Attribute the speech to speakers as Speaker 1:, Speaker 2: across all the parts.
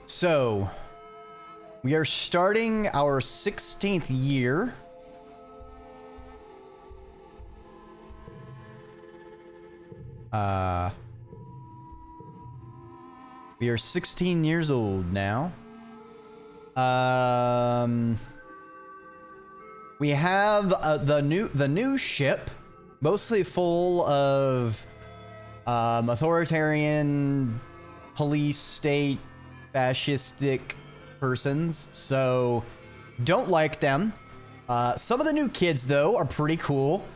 Speaker 1: So, we are starting our 16th year. We are 16 years old now. We have the new ship, mostly full of authoritarian, police state, fascistic persons. So don't like them. Some of the new kids though are pretty cool.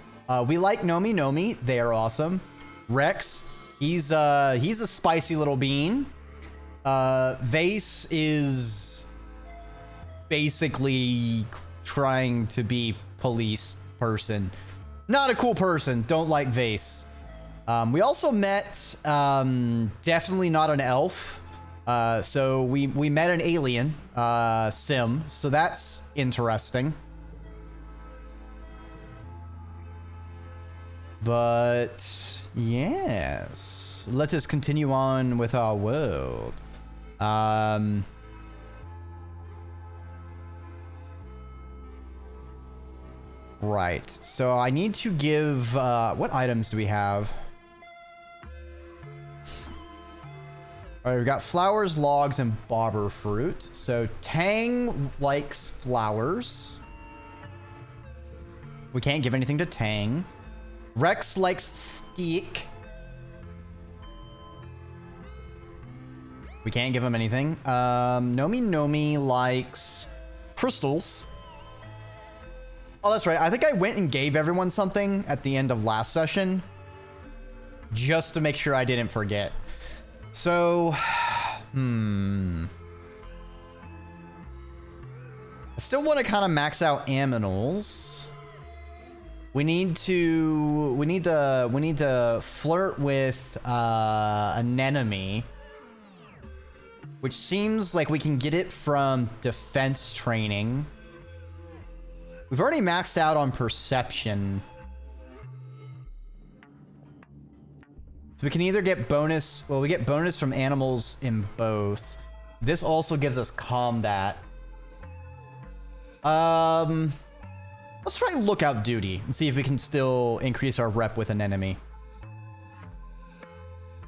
Speaker 1: We like Nomi. They are awesome. Rex, he's a spicy little bean. Vase is basically trying to be police person. Not a cool person. Don't like Vase. We also met, definitely not an elf. So we met an alien, Sim. So that's interesting. But yes, let us continue on with our world. Right, so I need to give, what items do we have? All right, we've got flowers, logs, and bobber fruit. So Tang likes flowers. We can't give anything to Tang. Rex likes steak. We can't give him anything. Nomi likes crystals. Oh, that's right. I think I went and gave everyone something at the end of last session, just to make sure I didn't forget. So, I still want to kind of max out aminals. We need to flirt with an enemy, which seems like we can get it from defense training. We've already maxed out on perception. So we can either get bonus, well, we get bonus from animals in both. This also gives us combat. Let's try lookout duty and see if we can still increase our rep with an enemy.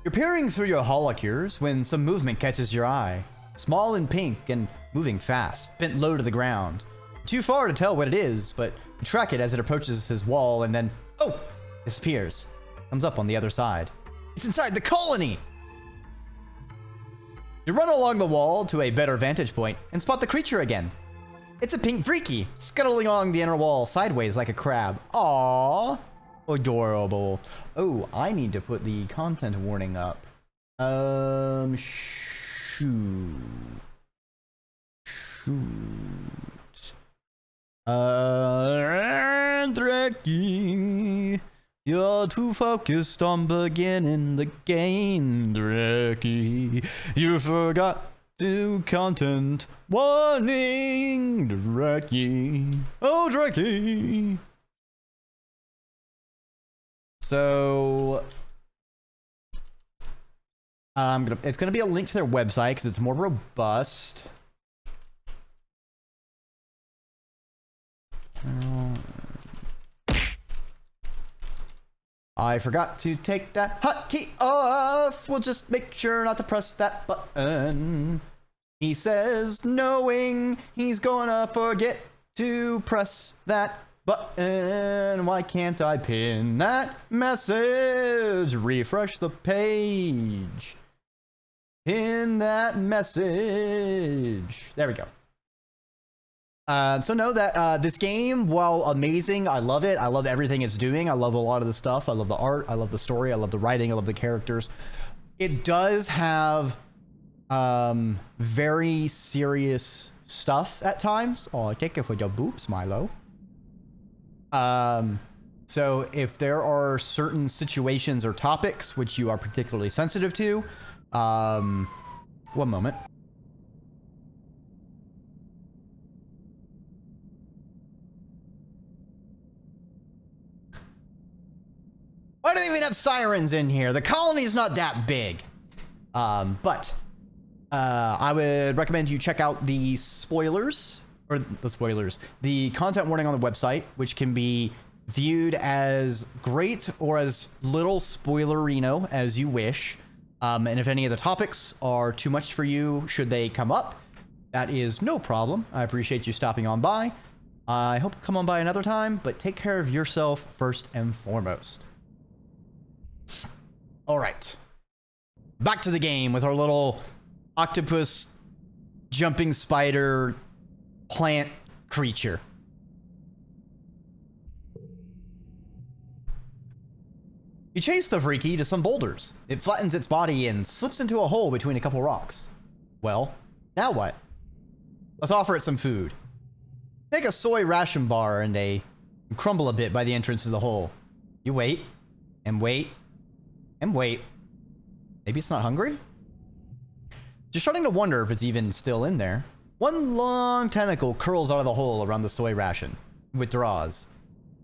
Speaker 1: You're peering through your holocures when some movement catches your eye. Small and pink and moving fast, bent low to the ground. Too far to tell what it is, but you track it as it approaches his wall and then, oh, disappears. Comes up on the other side. It's inside the colony! You run along the wall to a better vantage point and spot the creature again. It's a pink freaky, scuttling along the inner wall sideways like a crab. Aww. Adorable. Oh, I need to put the content warning up. Shoot. Dreki, you're too focused on beginning the game, Dreki. You forgot to content warning, Dreki. Oh, Dreki. So it's gonna be a link to their website because it's more robust. I forgot to take that hotkey off. We'll just make sure not to press that button. He says, knowing he's gonna forget to press that button. Why can't I pin that message? Refresh the page. Pin that message. There we go. So know that this game, while amazing, I love it. I love everything it's doing. I love a lot of the stuff. I love the art. I love the story. I love the writing. I love the characters. It does have very serious stuff at times. Oh, take it for your boobs, Milo. So if there are certain situations or topics which you are particularly sensitive to, one moment. Why do they even have sirens in here? The colony's not that big. But I would recommend you check out the the content warning on the website, which can be viewed as great or as little spoilerino as you wish. And if any of the topics are too much for you, should they come up, that is no problem. I appreciate you stopping on by. I hope you come on by another time, but take care of yourself first and foremost. All right. Back to the game with our little octopus jumping spider plant creature. You chase the freaky to some boulders. It flattens its body and slips into a hole between a couple rocks. Well, now what? Let's offer it some food. Take a soy ration bar and crumble a bit by the entrance to the hole. You wait, and wait, and wait. Maybe it's not hungry? Just starting to wonder if it's even still in there. One long tentacle curls out of the hole around the soy ration. Withdraws.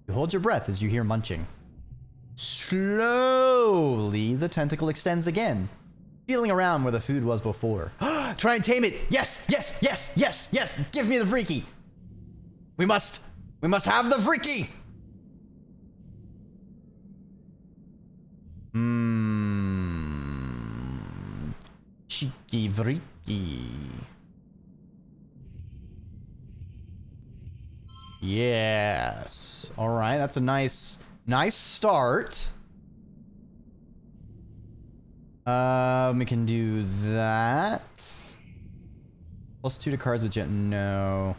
Speaker 1: You hold your breath as you hear munching. Slowly, the tentacle extends again, feeling around where the food was before. Try and tame it. Yes, yes, yes, yes, yes. Give me the freaky. We must have the freaky. Cheeky freaky. Yes. All right, that's a nice start. We can do that. +2 to cards with gem. No.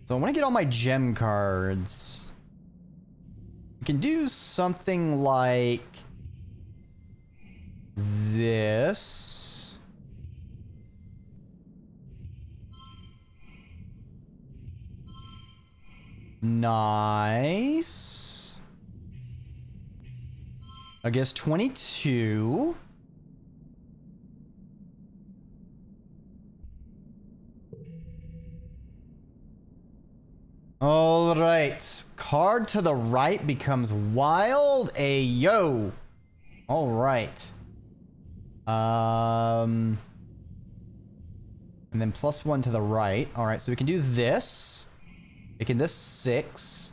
Speaker 1: So I want to get all my gem cards. We can do something like this. Nice. I guess 22. All right. Card to the right becomes wild. Ayo. All right. And then +1 to the right. All right. So we can do this. Making this 6.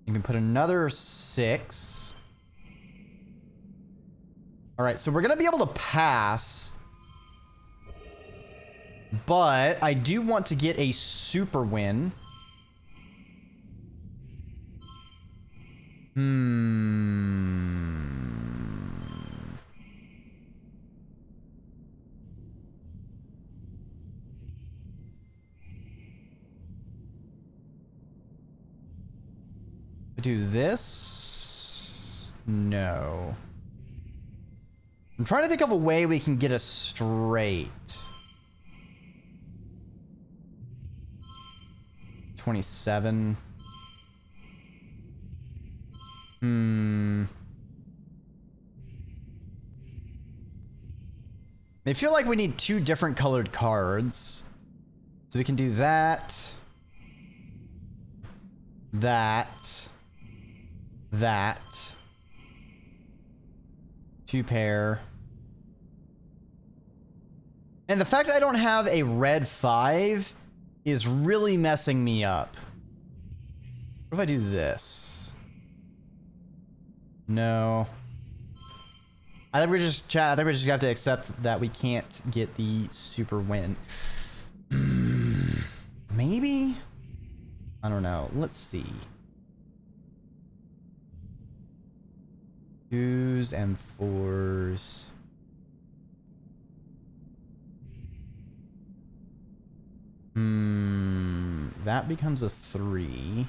Speaker 1: You can put another 6. All right. So we're going to be able to pass. But I do want to get a super win. Do this? No. I'm trying to think of a way we can get a straight. 27. I feel like we need 2 different colored cards. So we can do that. That. 2 pair. And the fact I don't have a red 5 is really messing me up. What if I do this? No. I think we're just have to accept that we can't get the super win. Maybe? I don't know. Let's see. 2s and 4s. That becomes a 3.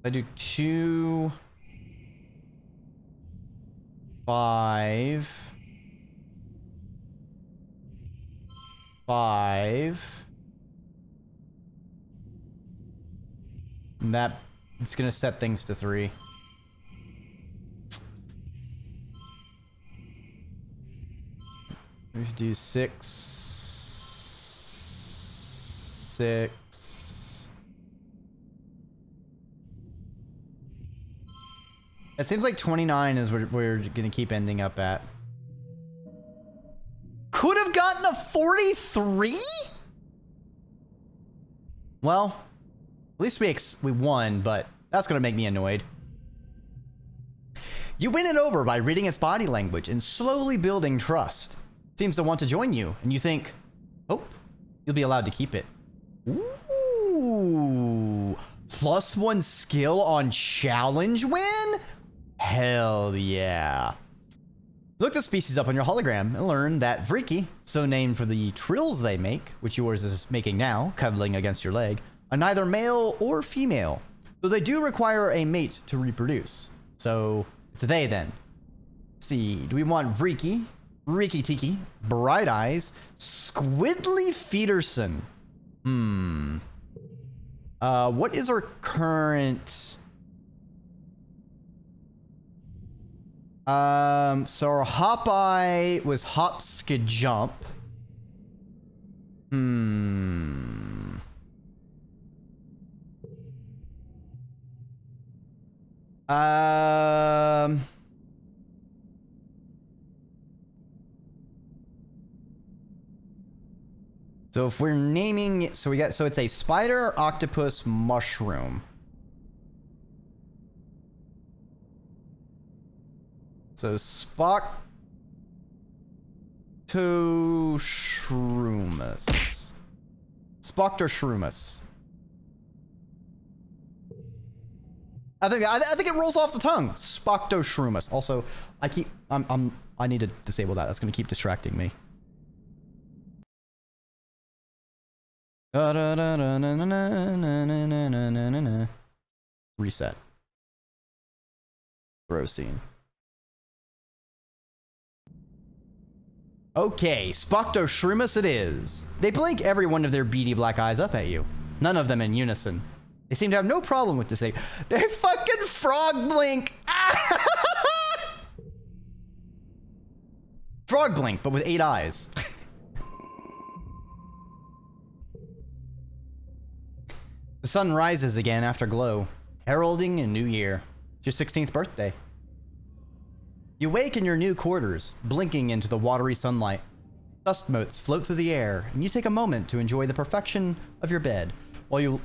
Speaker 1: I do 2, 5, 5. And that it's gonna set things to 3. Let's do 6, 6. It seems like 29 is where we're gonna keep ending up at. Could have gotten a 43? Well, at least we won, but that's gonna make me annoyed. You win it over by reading its body language and slowly building trust. It seems to want to join you, and you think, oh, you'll be allowed to keep it. Ooh, +1 skill on challenge win? Hell yeah. Look the species up on your hologram and learn that Dreki, so named for the trills they make, which yours is making now, cuddling against your leg, are neither male or female, though they do require a mate to reproduce. So it's a they then. Let's see, do we want Dreki, Riki Tiki, Bright Eyes, Squidly Feederson? What is our current... so our Hop Eye was Hop Skid Jump. So if we're naming, so it's a spider, octopus, mushroom. So Spoctoshroomus. Spoctoshroomus. I think it rolls off the tongue. Spoctoshroomus. Also, I need to disable that. That's gonna keep distracting me. Reset. Throw scene. Okay, Spoctoshroomus it is. They blink every one of their beady black eyes up at you. None of them in unison. They seem to have no problem with this. They fucking frog blink. Frog blink, but with 8 eyes. The sun rises again after glow, heralding a new year. It's your 16th birthday. You wake in your new quarters, blinking into the watery sunlight. Dust motes float through the air, and you take a moment to enjoy the perfection of your bed while you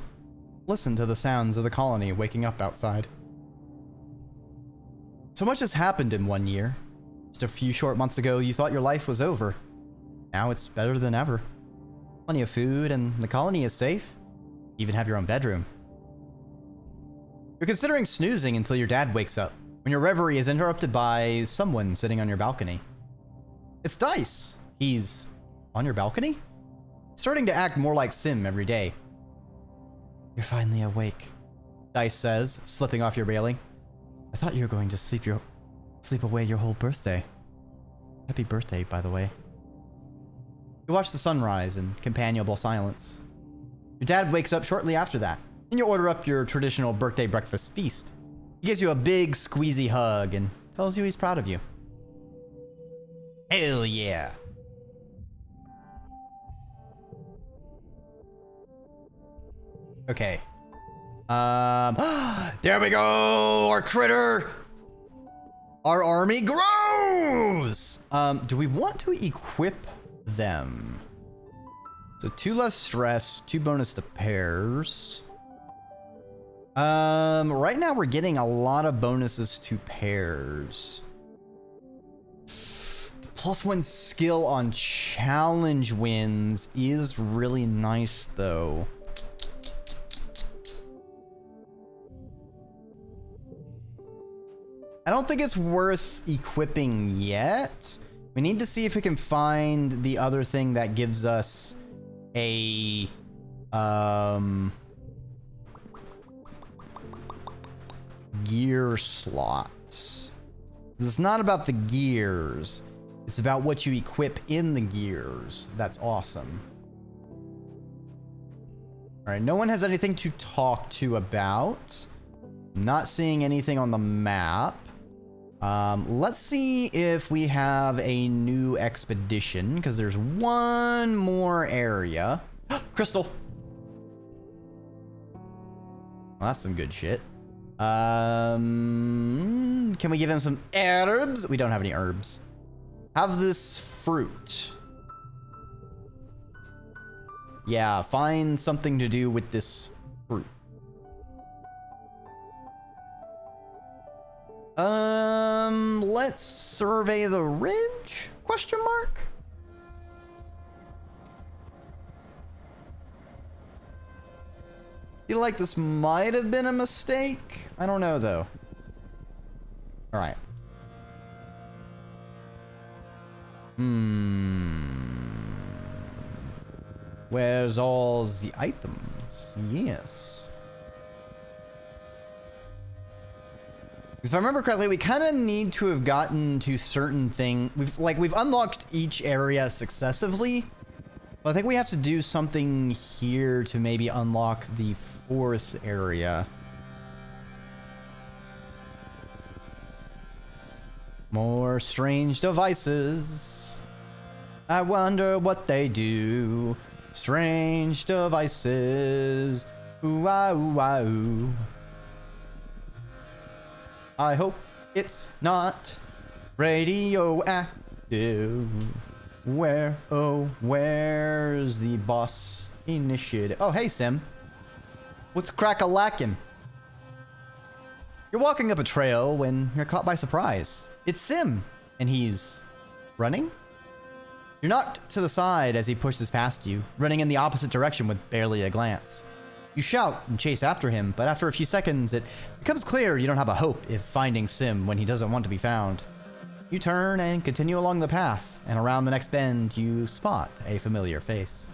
Speaker 1: listen to the sounds of the colony waking up outside. So much has happened in 1 year. Just a few short months ago, you thought your life was over. Now it's better than ever. Plenty of food, and the colony is safe. You even have your own bedroom. You're considering snoozing until your dad wakes up, when your reverie is interrupted by someone sitting on your balcony. It's Dice. He's on your balcony? Starting to act more like Sim every day. You're finally awake, Dice says, slipping off your railing. I thought you were going to sleep away your whole birthday. Happy birthday, by the way. You watch the sunrise in companionable silence. Your dad wakes up shortly after that, and you order up your traditional birthday breakfast feast. He gives you a big, squeezy hug and tells you he's proud of you. Hell yeah. Okay. There we go! Our critter! Our army grows! Do we want to equip them? So 2 less stress, 2 bonus to pairs. Right now we're getting a lot of bonuses to pairs. +1 skill on challenge wins is really nice though. I don't think it's worth equipping yet. We need to see if we can find the other thing that gives us a gear slot. It's not about the gears. It's about what you equip in the gears. That's awesome. All right, no one has anything to talk to about. Not seeing anything on the map. Let's see if we have a new expedition, because there's one more area. Crystal. Well, that's some good shit. Can we give him some herbs? We don't have any herbs. Have this fruit. Yeah, find something to do with this fruit. Let's survey the ridge? Question mark? Feel like this might have been a mistake. I don't know though. All right. Where's all the items? Yes. If I remember correctly, we kind of need to have gotten to certain things. We've unlocked each area successively. But I think we have to do something here to maybe unlock the 4th area. More strange devices. I wonder what they do. Strange devices. Ooh, ah, ooh, ah, ooh. I hope it's not radioactive. Where, oh, where's the boss initiative? Oh, hey, Sim. What's crack-a-lackin'? You're walking up a trail when you're caught by surprise. It's Sim, and he's running? You're knocked to the side as he pushes past you, running in the opposite direction with barely a glance. You shout and chase after him, but after a few seconds, it becomes clear you don't have a hope of finding Sim when he doesn't want to be found. You turn and continue along the path, and around the next bend, you spot a familiar face.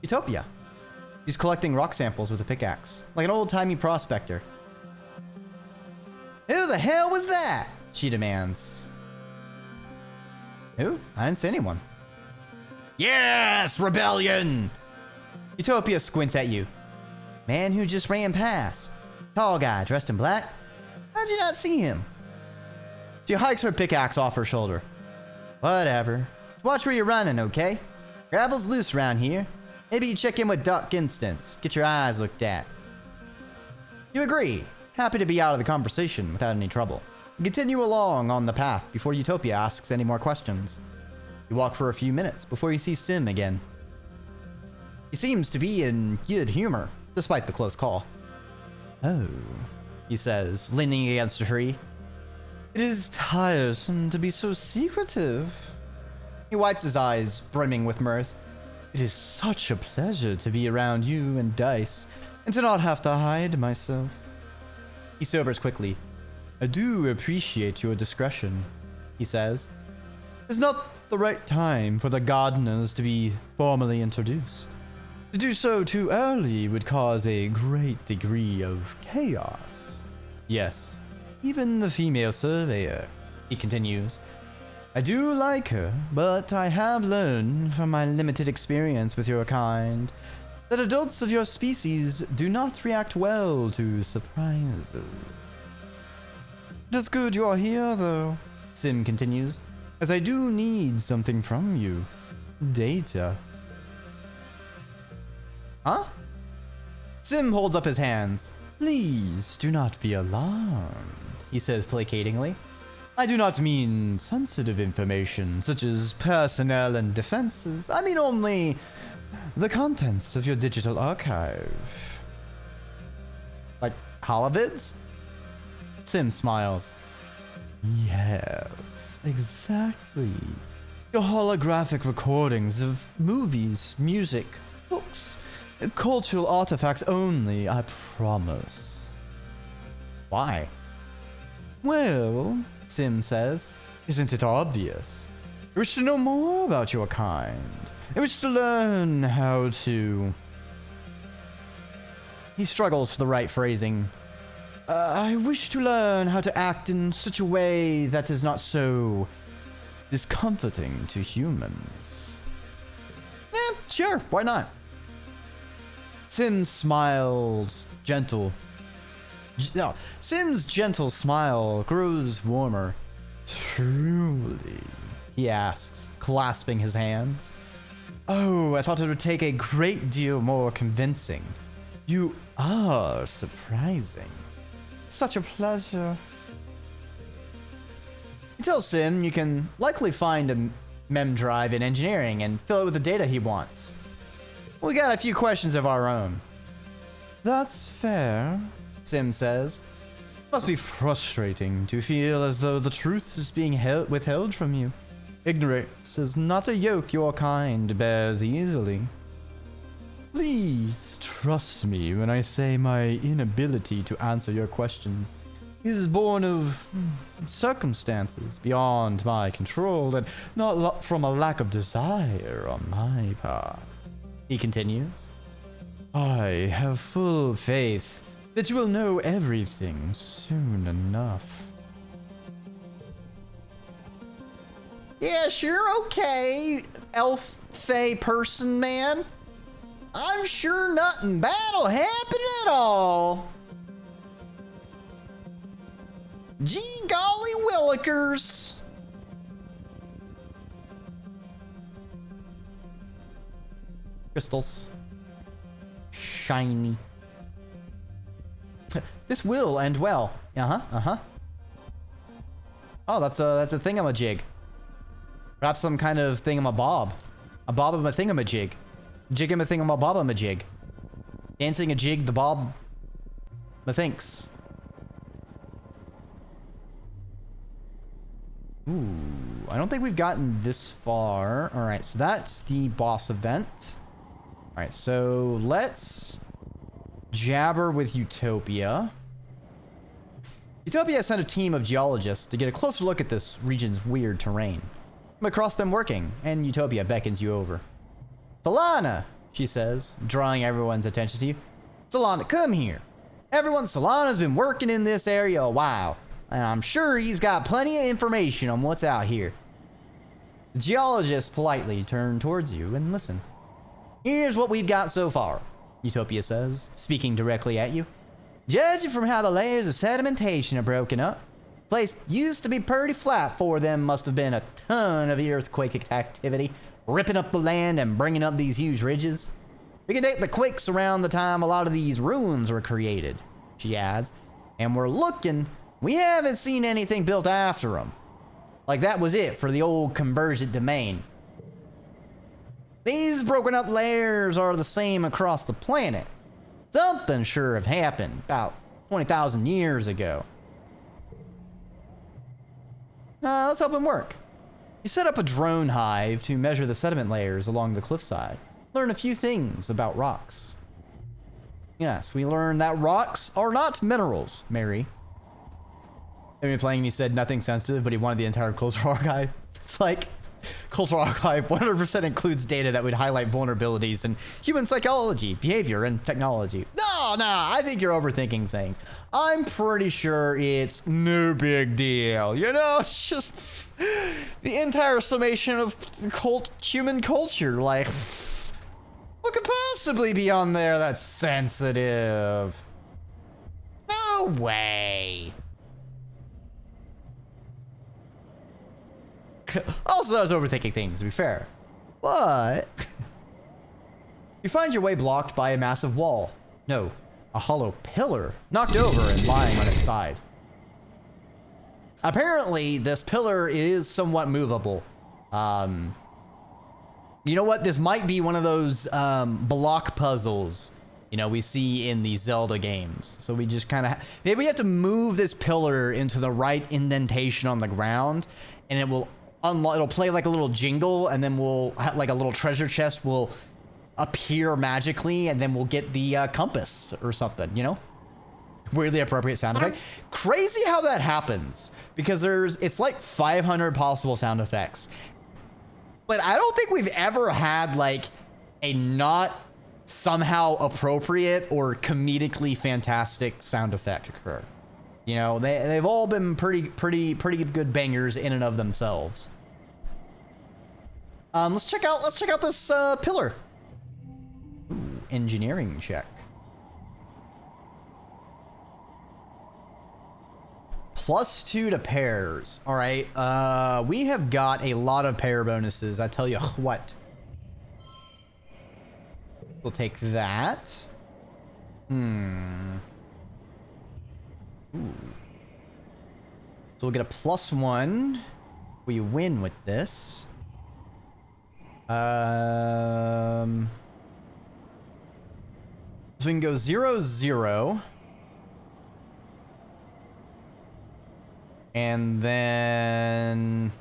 Speaker 1: Utopia. She's collecting rock samples with a pickaxe, like an old-timey prospector. Who the hell was that? She demands. Who? I didn't see anyone. Yes, rebellion! Utopia squints at you. Man who just ran past. Tall guy dressed in black. How'd you not see him? She hikes her pickaxe off her shoulder. Whatever. Just watch where you're running, okay? Gravel's loose around here. Maybe you check in with Duck Instance. Get your eyes looked at. You agree. Happy to be out of the conversation without any trouble. You continue along on the path before Utopia asks any more questions. You walk for a few minutes before you see Sim again. He seems to be in good humor, despite the close call. Oh, he says, leaning against a tree. It is tiresome to be so secretive. He wipes his eyes, brimming with mirth. It is such a pleasure to be around you and Dice, and to not have to hide myself. He sobers quickly. I do appreciate your discretion, he says. It's not the right time for the gardeners to be formally introduced. To do so too early would cause a great degree of chaos. Yes, even the female surveyor, he continues. I do like her, but I have learned from my limited experience with your kind that adults of your species do not react well to surprises. It is good you are here, though, Sim continues, as I do need something from you. Data. Huh? Sim holds up his hands. Please do not be alarmed, he says placatingly. I do not mean sensitive information, such as personnel and defenses. I mean only the contents of your digital archive. Like holovids? Sim smiles. Yes, exactly. Your holographic recordings of movies, music, books, cultural artifacts only, I promise. Why? Well, Sim says, isn't it obvious? I wish to know more about your kind. I wish to learn how to... He struggles for the right phrasing. I wish to learn how to act in such a way that is not so discomforting to humans. Sure, why not? Sim smiles gentle. No, Sim's gentle smile grows warmer. Truly, he asks, clasping his hands. Oh, I thought it would take a great deal more convincing. You are surprising. Such a pleasure. You tell Sim you can likely find a mem drive in engineering and fill it with the data he wants. We got a few questions of our own. That's fair, Sim says. Must be frustrating to feel as though the truth is being withheld from you. Ignorance is not a yoke your kind bears easily. Please trust me when I say my inability to answer your questions is born of circumstances beyond my control and not from a lack of desire on my part. He continues. I have full faith that you will know everything soon enough. Yeah, sure, okay, elf, fae, person, man. I'm sure nothing bad'll happen at all. Gee golly willikers. Crystals. Shiny. This will end well. Oh, that's a thingamajig. Perhaps some kind of thingamabob. A bob-a-thingamajig. Jig-a-thingamabobamajig. Dancing a jig, the bob... methinks. Ooh, I don't think we've gotten this far. Alright, so that's the boss event. Alright, so let's jabber with Utopia. Utopia sent a team of geologists to get a closer look at this region's weird terrain. Come across them working, and Utopia beckons you over. Solana, she says, drawing everyone's attention to you. Solana, come here. Everyone, Solana's been working in this area a while, and I'm sure he's got plenty of information on what's out here. The geologists politely turn towards you and listen. Here's what we've got so far, Utopia says, speaking directly at you. Judging from how the layers of sedimentation are broken up, the place used to be pretty flat. For them must have been a ton of earthquake activity, ripping up the land and bringing up these huge ridges. We can date the quakes around the time a lot of these ruins were created, she adds, and we're looking, we haven't seen anything built after them. Like that was it for the old convergent domain. These broken up layers are the same across the planet. Something sure have happened about 20,000 years ago. Let's help him work. You set up a drone hive to measure the sediment layers along the cliffside. Learn a few things about rocks. Yes, we learned that rocks are not minerals, Mary. They've been playing and he said nothing sensitive, but he wanted the entire cultural archive. It's like, cultural archive 100% includes data that would highlight vulnerabilities in human psychology, behavior, and technology. No, I think you're overthinking things. I'm pretty sure it's no big deal. You know, it's just the entire summation of human culture. Like, what could possibly be on there that's sensitive? No way. Also, I was overthinking things, to be fair. But you find your way blocked by a massive wall. No, a hollow pillar, knocked over and lying on its side. Apparently, this pillar is somewhat movable. You know what? This might be one of those block puzzles, you know, we see in the Zelda games. So we just kind of... maybe we have to move this pillar into the right indentation on the ground, and it will... it'll play like a little jingle, and then we'll like a little treasure chest will appear magically, and then we'll get the compass or something, you know? Weirdly appropriate sound effect. Crazy how that happens, because it's like 500 possible sound effects. But I don't think we've ever had like a not somehow appropriate or comedically fantastic sound effect occur. You know, they've all been pretty good bangers in and of themselves. Let's check out this pillar. Ooh, engineering check. +2 to pairs. All right. We have got a lot of pair bonuses. I tell you what. We'll take that. Ooh. So we'll get a +1. We win with this. So we can go 0, 0. And then...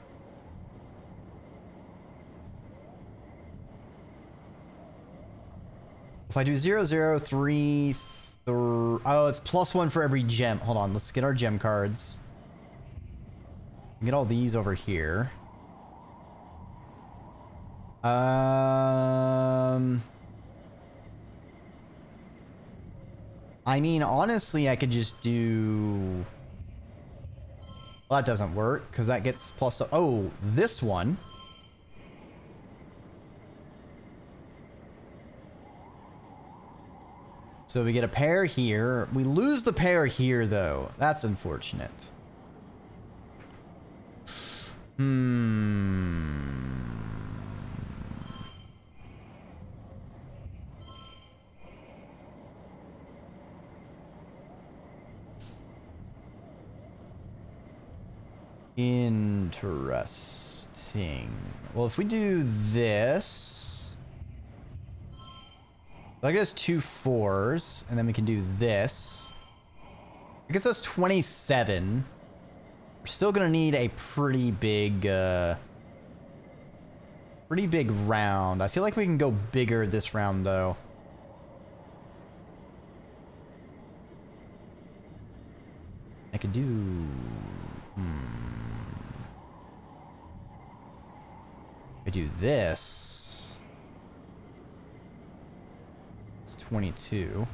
Speaker 1: if I do 0, 0, 3, 3... oh, it's +1 for every gem. Hold on, let's get our gem cards. Get all these over here. I mean, honestly, I could just do... well, that doesn't work, because that gets plus... oh, this one. So we get a pair here. We lose the pair here, though. That's unfortunate. Interesting. Well, if we do this, I guess 2 4s, and then we can do this. It gets us 27. We're still gonna need a pretty big round. I feel like we can go bigger this round, though. I could do... I do this. It's 22.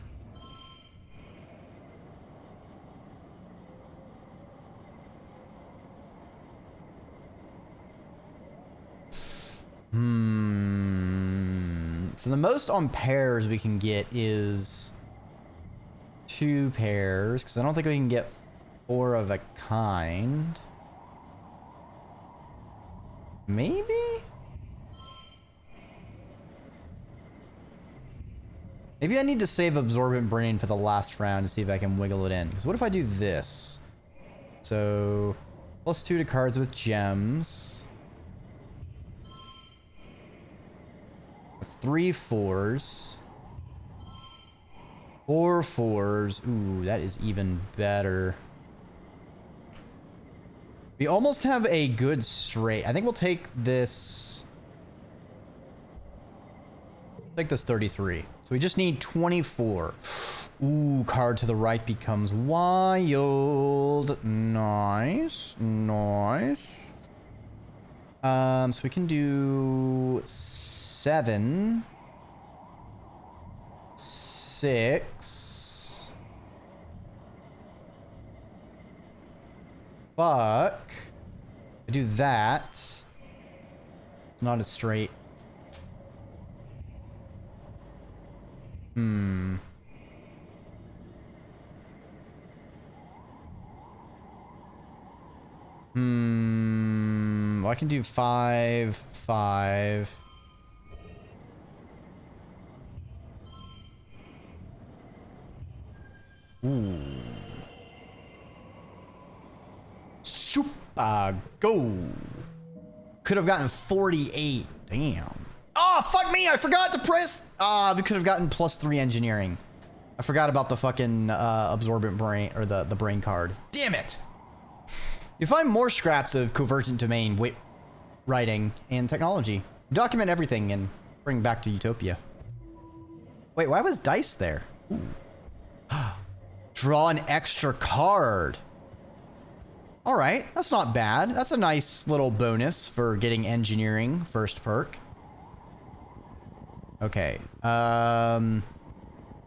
Speaker 1: So the most on pairs we can get is 2 pairs, because I don't think we can get 4 of a kind. Maybe? Maybe I need to save Absorbent Brain for the last round to see if I can wiggle it in. Because what if I do this? So, +2 to cards with gems. That's 3 4s. 4 4s. Ooh, that is even better. We almost have a good straight. I think we'll take this. Take this 33. So we just need 24. Ooh, card to the right becomes wild. Nice. Nice. So we can do 7. 6. Fuck. I do that. It's not as straight. Well, I can do 5, 5. Ooh. Super go. Could have gotten 48. Damn. Oh, fuck me. I forgot to press. We could have gotten +3 engineering. I forgot about the fucking absorbent brain, or the brain card. Damn it. You find more scraps of convergent domain writing and technology. Document everything and bring back to Utopia. Wait, why was dice there? Ooh. Draw an extra card. All right, that's not bad. That's a nice little bonus for getting engineering first perk. Okay.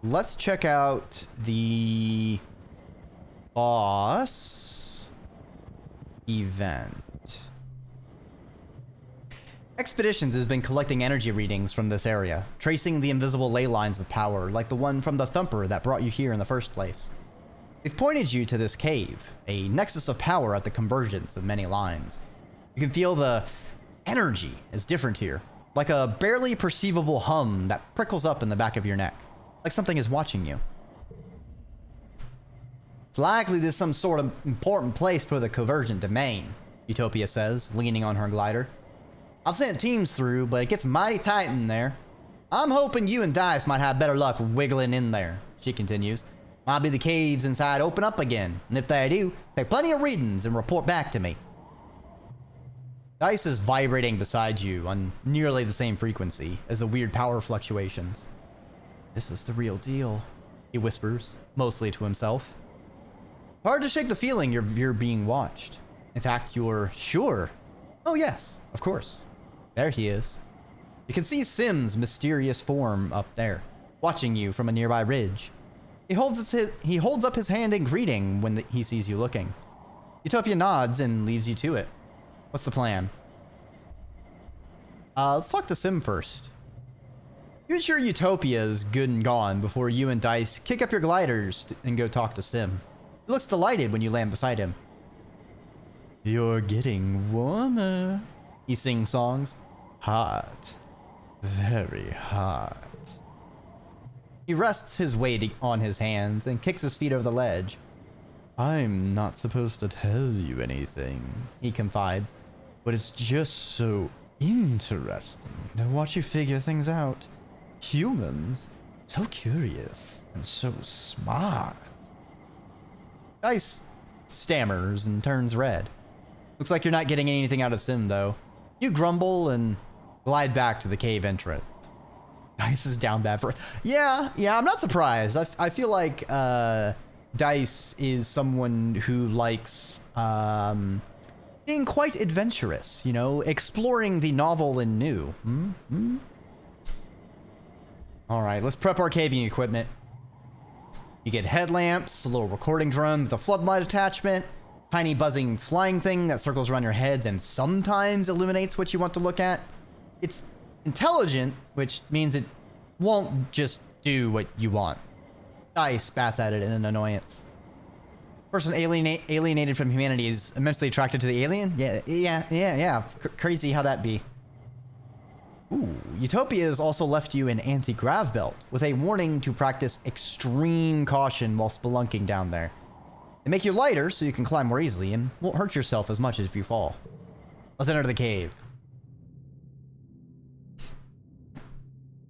Speaker 1: Let's check out the boss event. Expeditions has been collecting energy readings from this area, tracing the invisible ley lines of power, like the one from the thumper that brought you here in the first place. They've pointed you to this cave, a nexus of power at the convergence of many lines. You can feel the energy is different here, like a barely perceivable hum that prickles up in the back of your neck, like something is watching you. It's likely this is some sort of important place for the convergent domain, Utopia says, leaning on her glider. I've sent teams through, but it gets mighty tight in there. I'm hoping you and Dice might have better luck wiggling in there, she continues. Might be the caves inside open up again, and if they do, take plenty of readings and report back to me. Dice is vibrating beside you on nearly the same frequency as the weird power fluctuations. This is the real deal, he whispers, mostly to himself. Hard to shake the feeling you're being watched. In fact, you're sure. Oh yes, of course. There he is. You can see Sim's mysterious form up there, watching you from a nearby ridge. He holds up his hand in greeting when he sees you looking. Utopia nods and leaves you to it. What's the plan? Let's talk to Sim first. You ensure Utopia is good and gone before you and Dice kick up your gliders and go talk to Sim. He looks delighted when you land beside him. You're getting warmer, he sings songs. Hot. Very hot. He rests his weight on his hands and kicks his feet over the ledge. I'm not supposed to tell you anything, he confides, but it's just so interesting to watch you figure things out. Humans, so curious and so smart. Dice stammers and turns red. Looks like you're not getting anything out of Sim, though. You grumble and glide back to the cave entrance. Dice is down bad for... Yeah, I'm not surprised. I feel like Dice is someone who likes being quite adventurous, you know, exploring the novel and new. All right, let's prep our caving equipment. You get headlamps, a little recording drum with a floodlight attachment, tiny buzzing flying thing that circles around your heads and sometimes illuminates what you want to look at. It's intelligent, which means it won't just do what you want. Dice bats at it in an annoyance. Person alienated from humanity is immensely attracted to the alien? Yeah. Crazy how that be. Ooh, Utopia has also left you an anti-grav belt with a warning to practice extreme caution while spelunking down there. They make you lighter so you can climb more easily and won't hurt yourself as much as if you fall. Let's enter the cave.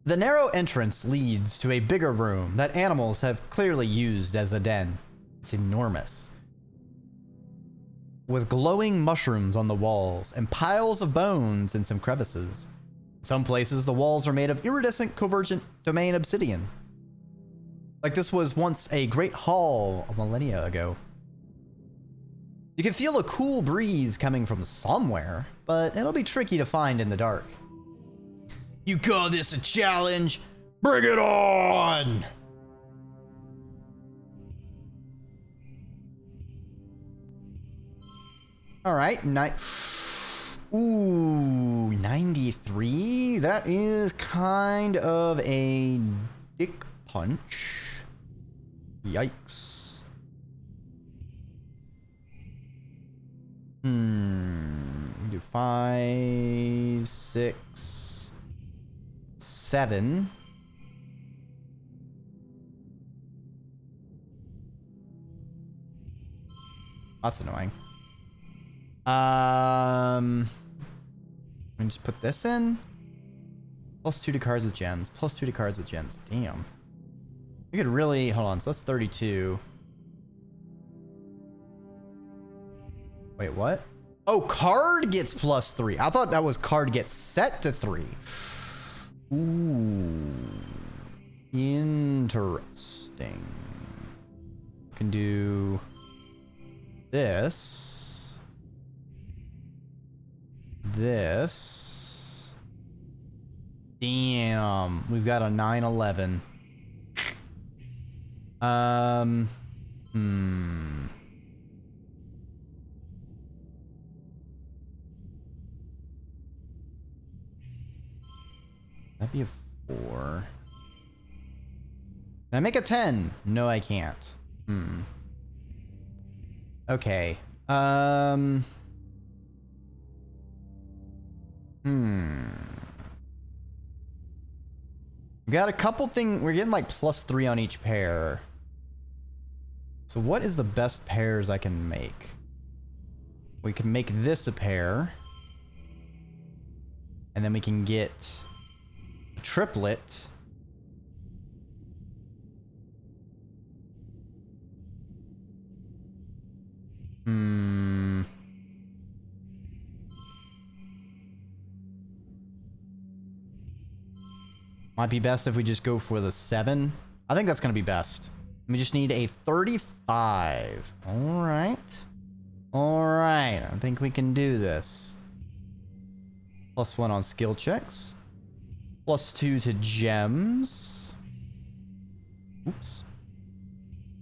Speaker 1: The narrow entrance leads to a bigger room that animals have clearly used as a den. It's enormous. With glowing mushrooms on the walls and piles of bones in some crevices. In some places, the walls are made of iridescent convergent domain obsidian. Like this was once a great hall a millennia ago. You can feel a cool breeze coming from somewhere, but it'll be tricky to find in the dark. You call this a challenge? Bring it on! All right, ooh, 93? That is kind of a dick punch. Yikes. Do 5, 6, 7. That's annoying. Let me just put this in. Plus 2 to cards with gems. Plus 2 to cards with gems. Damn. We could really... Hold on. So that's 32. Wait, what? Oh, card gets plus 3. I thought that was card gets set to 3. Ooh. Interesting. Can do this. This. Damn. We've got a 9/11. That'd be a 4. Can I make a 10? No, I can't. Okay. We got a couple things. We're getting like plus 3 on each pair. So what is the best pairs I can make? We can make this a pair. And then we can get a triplet. Might be best if we just go for the 7. I think that's going to be best. We just need a 35. Alright. Alright. I think we can do this. +1 on skill checks. +2 to gems. Oops.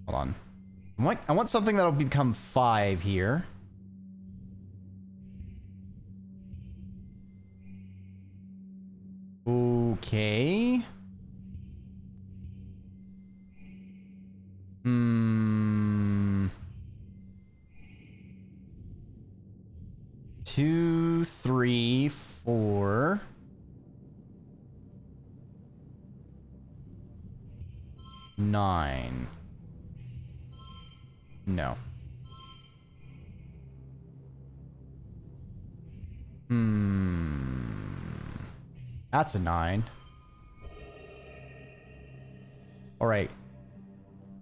Speaker 1: Hold on. I want something that'll become 5 here. Okay. 2, 3, 4. Nine. No. That's a 9. Alright.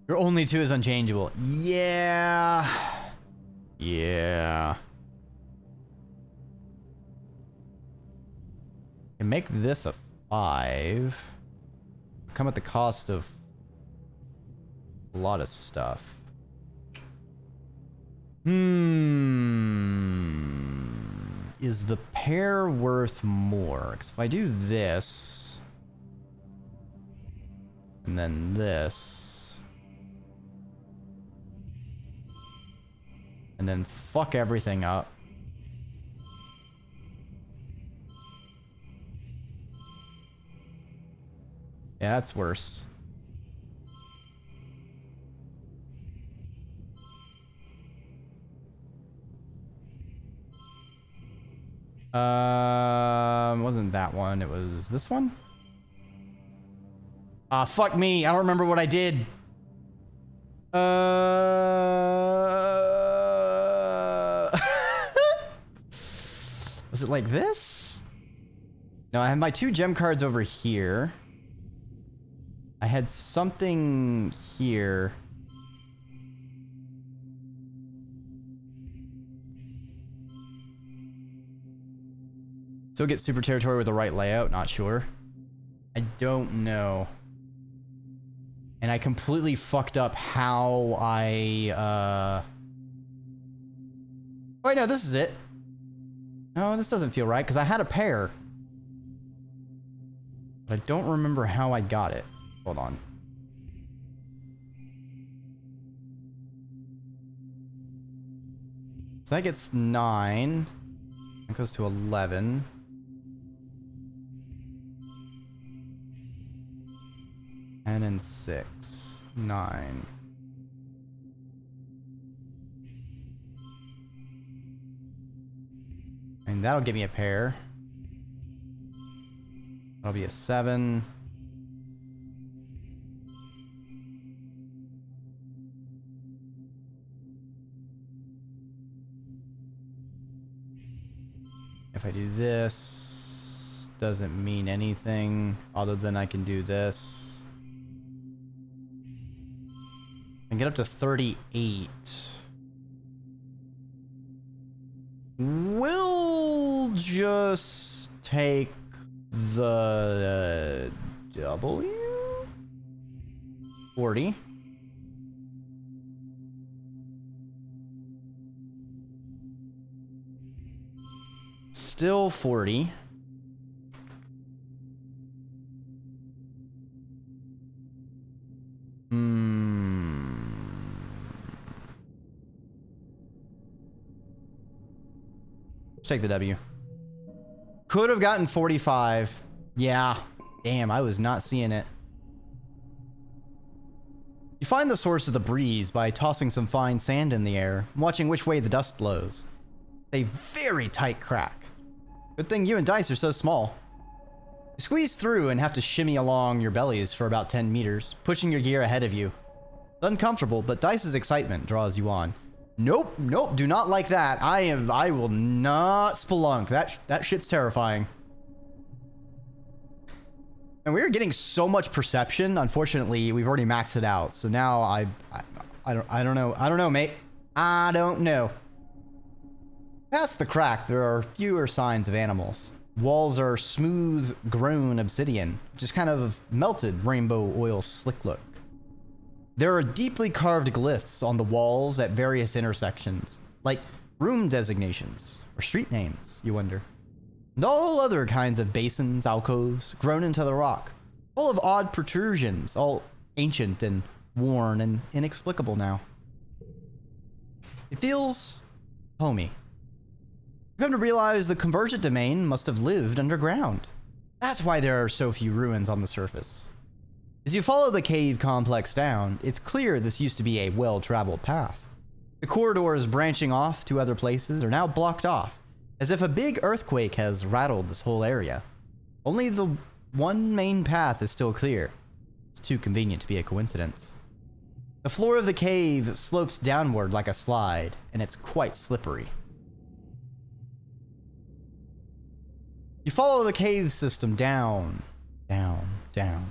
Speaker 1: Your only 2 is unchangeable. Yeah. Yeah. Can make this a 5. Come at the cost of a lot of stuff. Is the pair worth more? Because if I do this, and then this, and then fuck everything up. Yeah, that's worse. Wasn't that one, it was this one? Ah, fuck me, I don't remember what I did. Was it like this? No, I have my 2 gem cards over here. I had something here. Still get super territory with the right layout, not sure. I don't know. And I completely fucked up how I, Oh, wait, no, this is it. No, this doesn't feel right, because I had a pair. But I don't remember how I got it. Hold on. So that gets 9. That goes to 11. And 6. 9. And that'll give me a pair. That'll be a 7. If I do this, doesn't mean anything other than I can do this. And get up to 38. We'll just take the W? 40. Still 40. Let's take the W. Could have gotten 45. Yeah. Damn, I was not seeing it. You find the source of the breeze by tossing some fine sand in the air, watching which way the dust blows. A very tight crack. Good thing you and Dice are so small. You squeeze through and have to shimmy along your bellies for about 10 meters, pushing your gear ahead of you. Uncomfortable, but Dice's excitement draws you on. Nope, nope, do not like that. I will not spelunk. That shit's terrifying. And we're getting so much perception. Unfortunately, we've already maxed it out. So now I don't know, mate. I don't know. Past the crack, there are fewer signs of animals. Walls are smooth, grown obsidian, just kind of melted rainbow oil slick look. There are deeply carved glyphs on the walls at various intersections, like room designations or street names, you wonder. And all other kinds of basins, alcoves, grown into the rock, full of odd protrusions, all ancient and worn and inexplicable now. It feels homey. You come to realize the convergent domain must have lived underground. That's why there are so few ruins on the surface. As you follow the cave complex down, it's clear this used to be a well-traveled path. The corridors branching off to other places are now blocked off, as if a big earthquake has rattled this whole area. Only the one main path is still clear. It's too convenient to be a coincidence. The floor of the cave slopes downward like a slide, and it's quite slippery. You follow the cave system down, down, down,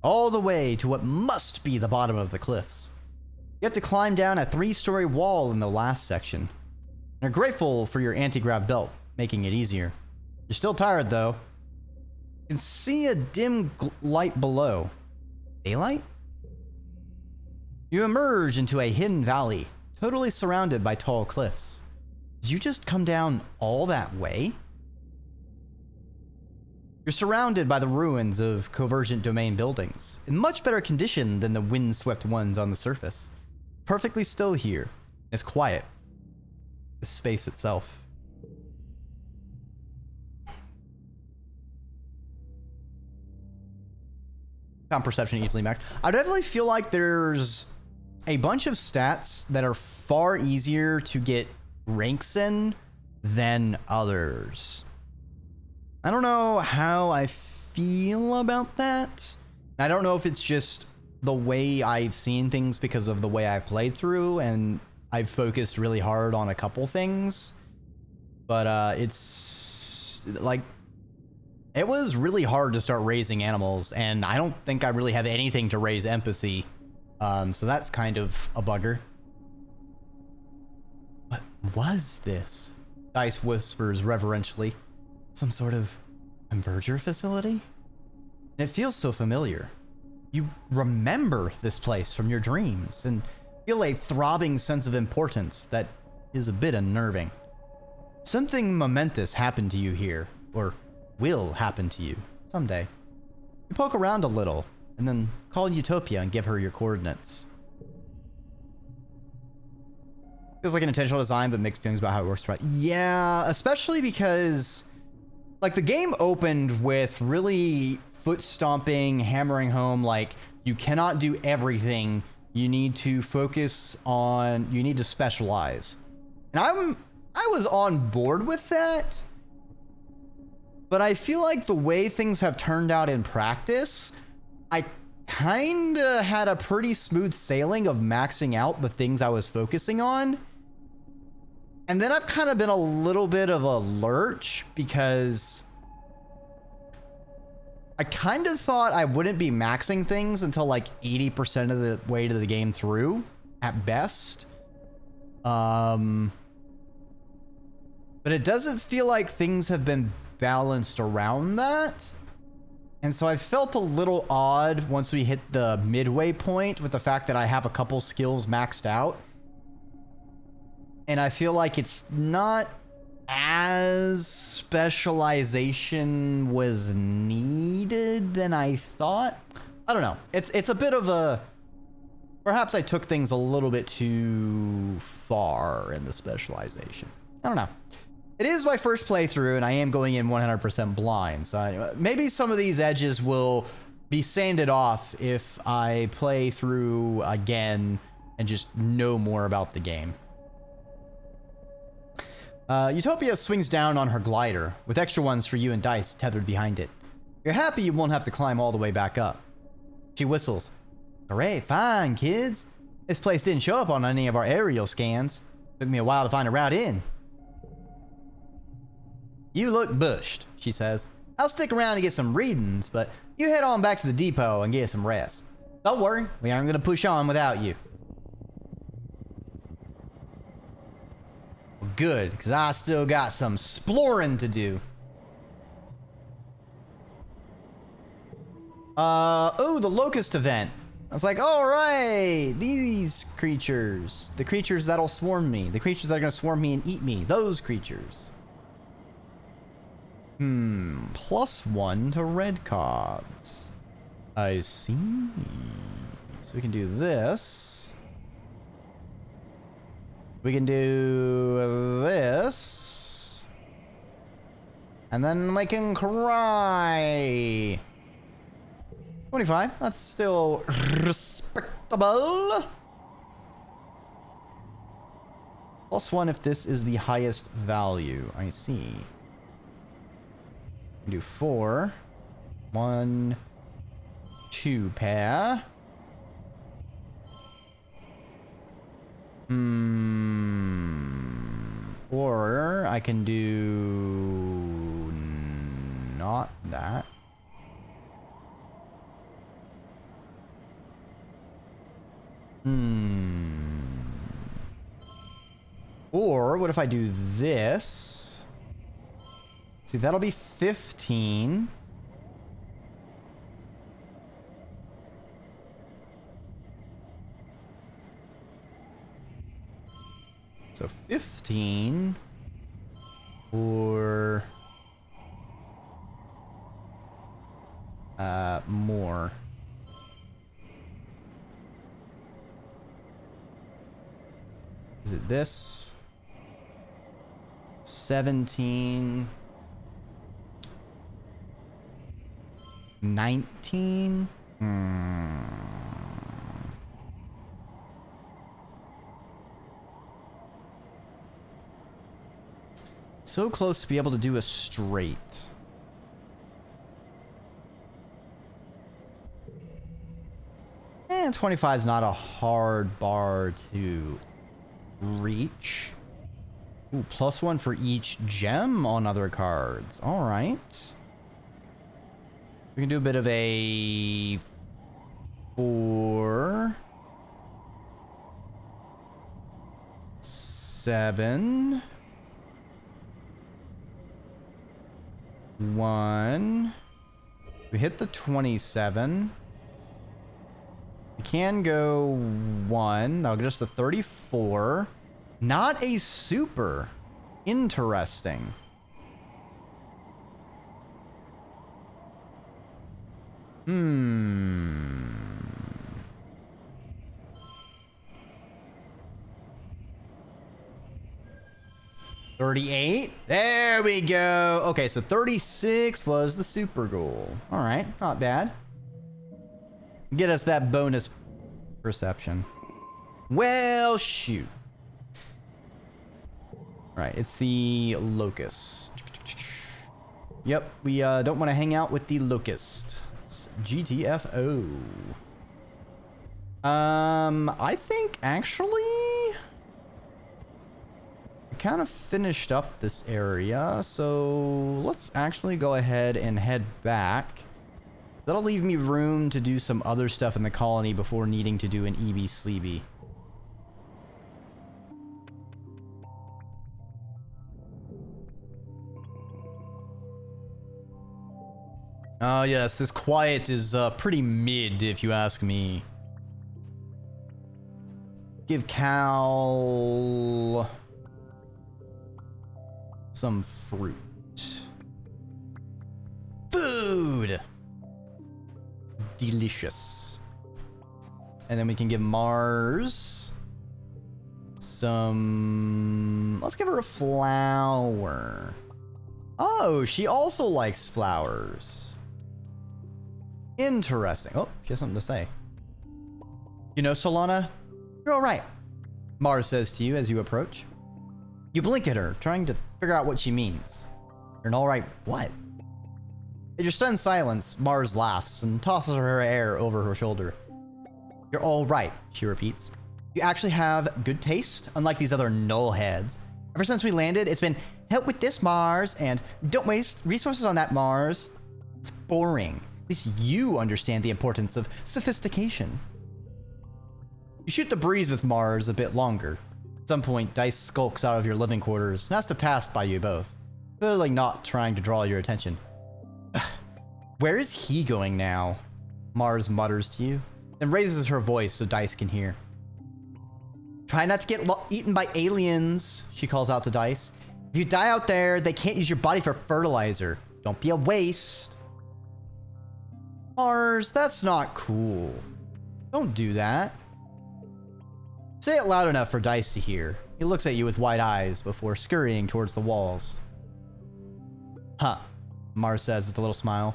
Speaker 1: all the way to what must be the bottom of the cliffs. You have to climb down a 3-story wall in the last section. You're grateful for your anti-grav belt, making it easier. You're still tired, though. You can see a dim light below. Daylight? You emerge into a hidden valley, totally surrounded by tall cliffs. Did you just come down all that way? You're surrounded by the ruins of convergent domain buildings, in much better condition than the windswept ones on the surface. Perfectly still here. It's quiet. The space itself. Found perception easily maxed. I definitely feel like there's a bunch of stats that are far easier to get ranks in than others. I don't know how I feel about that. I don't know if it's just the way I've seen things because of the way I've played through, and I've focused really hard on a couple things. But it's like, it was really hard to start raising animals, and I don't think I really have anything to raise empathy. So that's kind of a bugger. What was this? Dice whispers reverentially. Some sort of converger facility? It feels so familiar. You remember this place from your dreams and feel a throbbing sense of importance that is a bit unnerving. Something momentous happened to you here, or will happen to you someday. You poke around a little and then call Utopia and give her your coordinates. Feels like an intentional design, but mixed feelings about how it works. Yeah, especially because like the game opened with really foot stomping, hammering home, like you cannot do everything. You need to focus on, you need to specialize. And I was on board with that, but I feel like the way things have turned out in practice, I kinda had a pretty smooth sailing of maxing out the things I was focusing on. And then I've kind of been a little bit of a lurch because I kind of thought I wouldn't be maxing things until like 80% of the way to the game through, at best. But it doesn't feel like things have been balanced around that. And so I felt a little odd once we hit the midway point with the fact that I have a couple skills maxed out. And I feel like it's not as specialization was needed than I thought. I don't know. It's a bit of a... Perhaps I took things a little bit too far in the specialization. I don't know. It is my first playthrough, and I am going in 100% blind. So maybe some of these edges will be sanded off if I play through again and just know more about the game. Utopia swings down on her glider, with extra ones for you and Dice tethered behind it. You're happy you won't have to climb all the way back up. She whistles. Hooray, fine, kids. This place didn't show up on any of our aerial scans. Took me a while to find a route in. You look bushed, she says. I'll stick around to get some readings, but you head on back to the depot and get some rest. Don't worry, we aren't going to push on without you. Well, good, because I still got some exploring to do. Oh, the locust event. I was like, all right, these creatures, the creatures that'll swarm me, the creatures that are going to swarm me and eat me, those creatures. +1 to red cards. I see. So we can do this. We can do this. And then we can cry. 25. That's still respectable. +1 if this is the highest value. I see. Do 4. 1, 2 pair. Or I can do not that. Or what if I do this? See, that'll be 15. So 15 or more. Is it this? 17. 19. So close to be able to do a straight. And 25 is not a hard bar to reach. Ooh, +1 for each gem on other cards. All right. We can do a bit of a 4, 7, 1. We hit the 27. We can go 1. That'll get us to 34. Not a super. Interesting. Hmm. 38. There we go. Okay, so 36 was the super goal. All right, not bad. Get us that bonus perception. Well, shoot. All right, it's the locust. Yep, we don't want to hang out with the locust. It's GTFO. I think actually we kind of finished up this area, so let's actually go ahead and head back. That'll leave me room to do some other stuff in the colony before needing to do an EB Sleeby. Oh yes, this quiet is pretty mid if you ask me. Give Cal some fruit. Food! Delicious. And then we can give Mars some... Let's give her a flower. Oh, she also likes flowers. Interesting. Oh, she has something to say. You know, Solana, you're all right, Mars says to you as you approach. You blink at her, trying to figure out what she means. You're an all right what? In your stunned silence, Mars laughs and tosses her hair over her shoulder. You're all right, she repeats. You actually have good taste, unlike these other nullheads. Ever since we landed, it's been, help with this, Mars, and don't waste resources on that, Mars. It's boring. At least you understand the importance of sophistication. You shoot the breeze with Mars a bit longer. At some point, Dice skulks out of your living quarters and has to pass by you both, clearly not trying to draw your attention. Where is he going now? Mars mutters to you, then raises her voice so Dice can hear. Try not to get eaten by aliens, she calls out to Dice. If you die out there, they can't use your body for fertilizer. Don't be a waste. Mars, that's not cool. Don't do that. Say it loud enough for Dice to hear. He looks at you with wide eyes before scurrying towards the walls. Huh, Mars says with a little smile.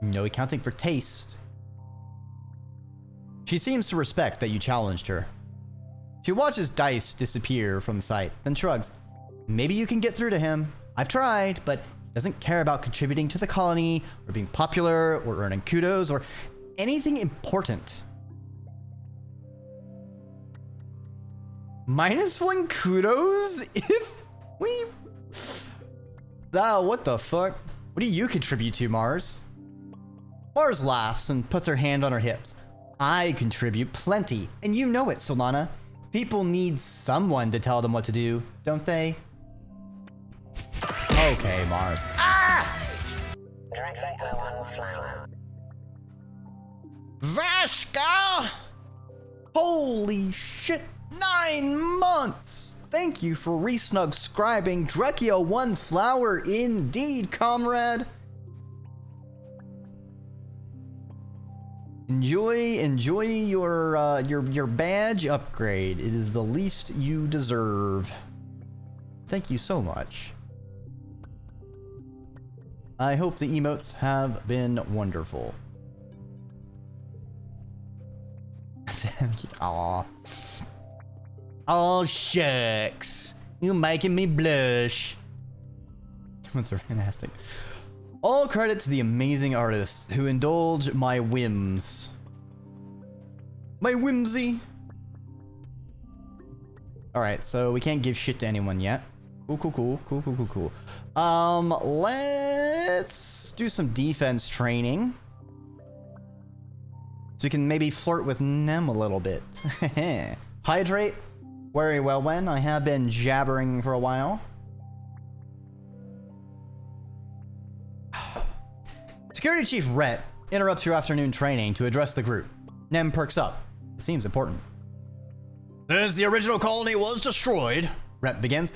Speaker 1: No accounting for taste. She seems to respect that you challenged her. She watches Dice disappear from the sight, then shrugs. Maybe you can get through to him. I've tried, but he doesn't care about contributing to the colony, or being popular, or earning kudos, or anything important. -1 kudos if we... what the fuck? What do you contribute to, Mars? Mars laughs and puts her hand on her hips. I contribute plenty, and you know it, Solana. People need someone to tell them what to do, don't they? Okay, Mars. Ah! Vashka! Holy shit, 9 months! Thank you for resubscribing. Dreki 1 flower indeed, comrade. Enjoy your badge upgrade. It is the least you deserve. Thank you so much. I hope the emotes have been wonderful. Aw. Oh shucks. You're making me blush. That's fantastic. All credit to the amazing artists who indulge my whims. My whimsy. Alright, so we can't give shit to anyone yet. Cool. Let's do some defense training. So we can maybe flirt with Nem a little bit. Hydrate. Very well, when I have been jabbering for a while. Security Chief Rhett interrupts your afternoon training to address the group. Nem perks up. It seems important. Since the original colony was destroyed, Rhett begins,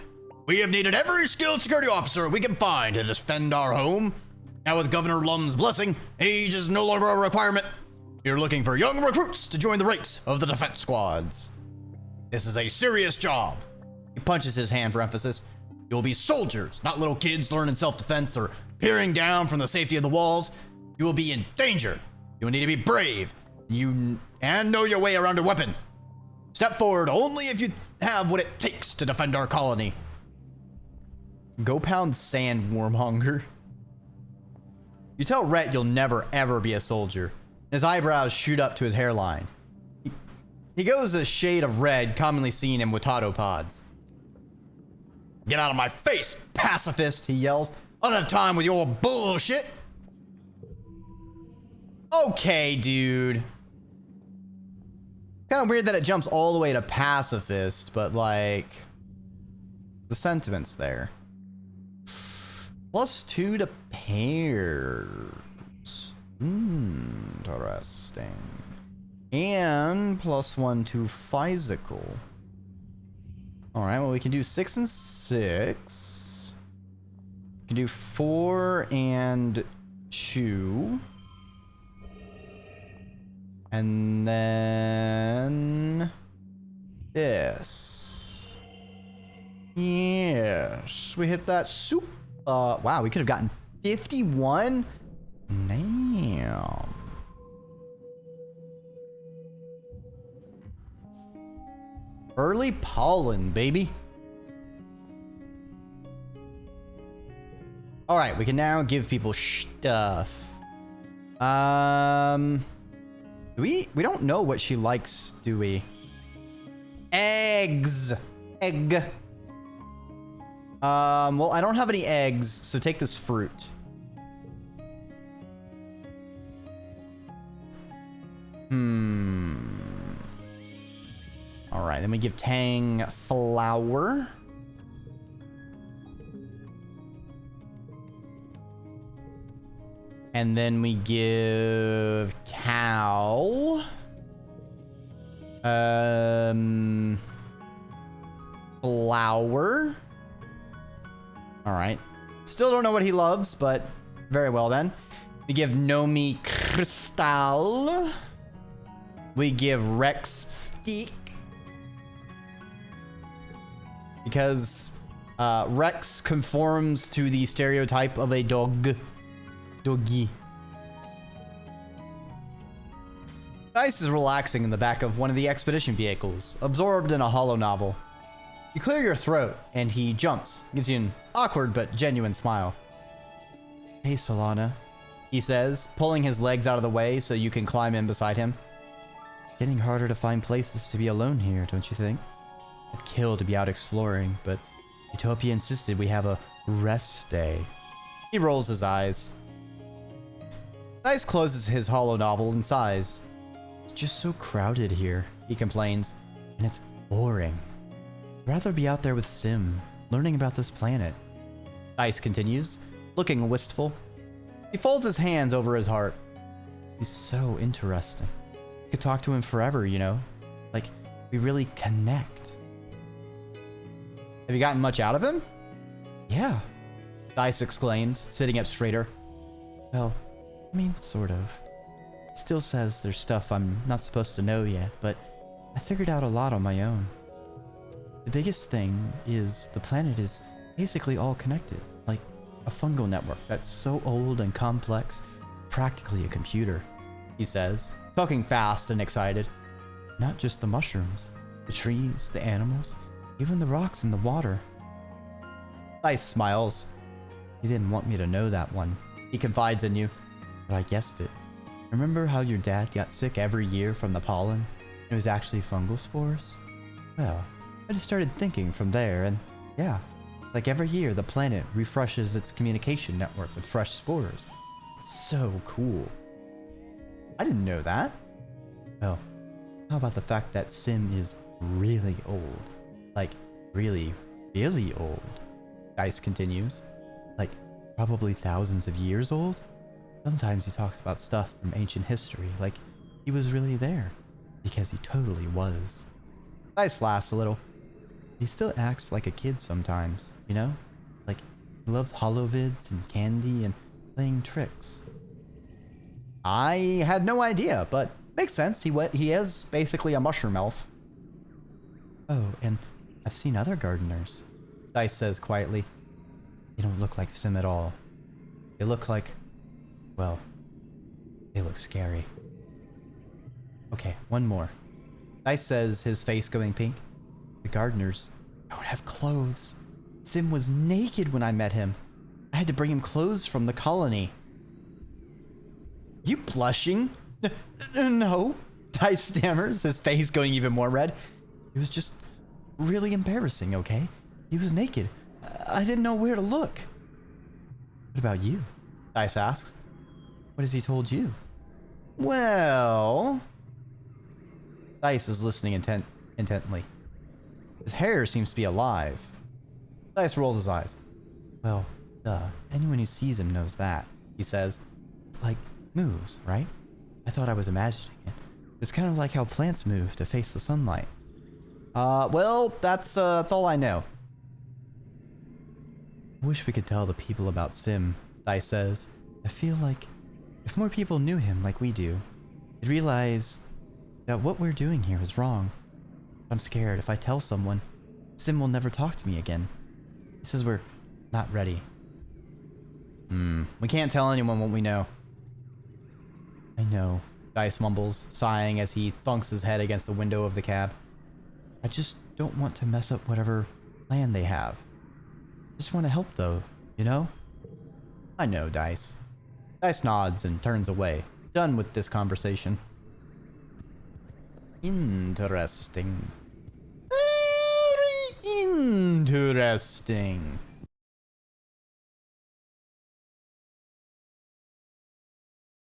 Speaker 1: we have needed every skilled security officer we can find to defend our home. Now with Governor Lum's blessing, age is no longer a requirement. You're looking for young recruits to join the ranks of the defense squads. This is a serious job. He punches his hand for emphasis. You'll be soldiers, not little kids learning self-defense or peering down from the safety of the walls. You will be in danger. You will need to be brave. And know your way around a weapon. Step forward only if you have what it takes to defend our colony. Go pound sand, Warmhonger. You tell Rhett you'll never ever be a soldier. His eyebrows shoot up to his hairline. He goes a shade of red commonly seen in Watato pods. Get out of my face, pacifist, he yells. I don't have time with your bullshit. Okay, dude. Kind of weird that it jumps all the way to pacifist, but like, the sentiment's there. +2 to pairs. Interesting. And +1 to physical. Alright, well we can do 6 and 6. We can do 4 and 2. And then this. Yes, we hit that soup. Wow, we could have gotten 51. Damn. Early pollen, baby. All right, we can now give people stuff. We don't know what she likes, do we? Eggs. Egg. Well, I don't have any eggs, so take this fruit. All right, then we give Tang flour. And then we give Cow. Flour. All right. Still don't know what he loves, but very well then. We give Nomi Crystal. We give Rex Steak. Because Rex conforms to the stereotype of a dog. Doggy. Dice is relaxing in the back of one of the expedition vehicles, absorbed in a hollow novel. You clear your throat, and he jumps, gives you an awkward but genuine smile. Hey, Solana, he says, pulling his legs out of the way so you can climb in beside him. Getting harder to find places to be alone here, don't you think? I'd kill to be out exploring, but Utopia insisted we have a rest day. He rolls his eyes. Dice closes his hollow novel and sighs. It's just so crowded here, he complains, and it's boring. I'd rather be out there with Sim, learning about this planet. Dice continues, looking wistful. He folds his hands over his heart. He's so interesting. I could talk to him forever, you know? Like, we really connect. Have you gotten much out of him? Yeah, Dice exclaims, sitting up straighter. Well, I mean, sort of. He still says there's stuff I'm not supposed to know yet, but I figured out a lot on my own. The biggest thing is the planet is basically all connected, like a fungal network that's so old and complex, practically a computer, he says, talking fast and excited. Not just the mushrooms, the trees, the animals, even the rocks in the water. Dice smiles. You didn't want me to know that one. He confides in you. But I guessed it. Remember how your dad got sick every year from the pollen? It was actually fungal spores? Well, I just started thinking from there, and yeah, like every year the planet refreshes its communication network with fresh spores. So cool. I didn't know that. Well, how about the fact that Sim is really old? Like, really, really old. Dice continues. Like, probably thousands of years old? Sometimes he talks about stuff from ancient history, like he was really there. Because he totally was. Dice laughs a little. He still acts like a kid sometimes, you know? Like, he loves holovids and candy and playing tricks. I had no idea, but makes sense. He is basically a mushroom elf. Oh, and I've seen other gardeners. Dice says quietly. They don't look like Sim at all. They look like... well, they look scary. Okay, one more. Dice says, his face going pink. The gardeners don't have clothes. Sim was naked when I met him. I had to bring him clothes from the colony. You blushing? No. Dice stammers, his face going even more red. It was just really embarrassing, okay? He was naked. I didn't know where to look. What about you? Dice asks. What has he told you? Well... Dice is listening intently. His hair seems to be alive. Dice rolls his eyes. Well, anyone who sees him knows that, he says. Like, moves, right? I thought I was imagining it. It's kind of like how plants move to face the sunlight. Well, that's all I know. I wish we could tell the people about Sim, Dice says. I feel like if more people knew him like we do, they'd realize that what we're doing here is wrong. I'm scared if I tell someone, Sim will never talk to me again. He says we're not ready. We can't tell anyone what we know. I know, Dice mumbles, sighing as he thunks his head against the window of the cab. I just don't want to mess up whatever plan they have. Just want to help though, you know? I know, Dice. Dice nods and turns away, done with this conversation. Interesting. Interesting.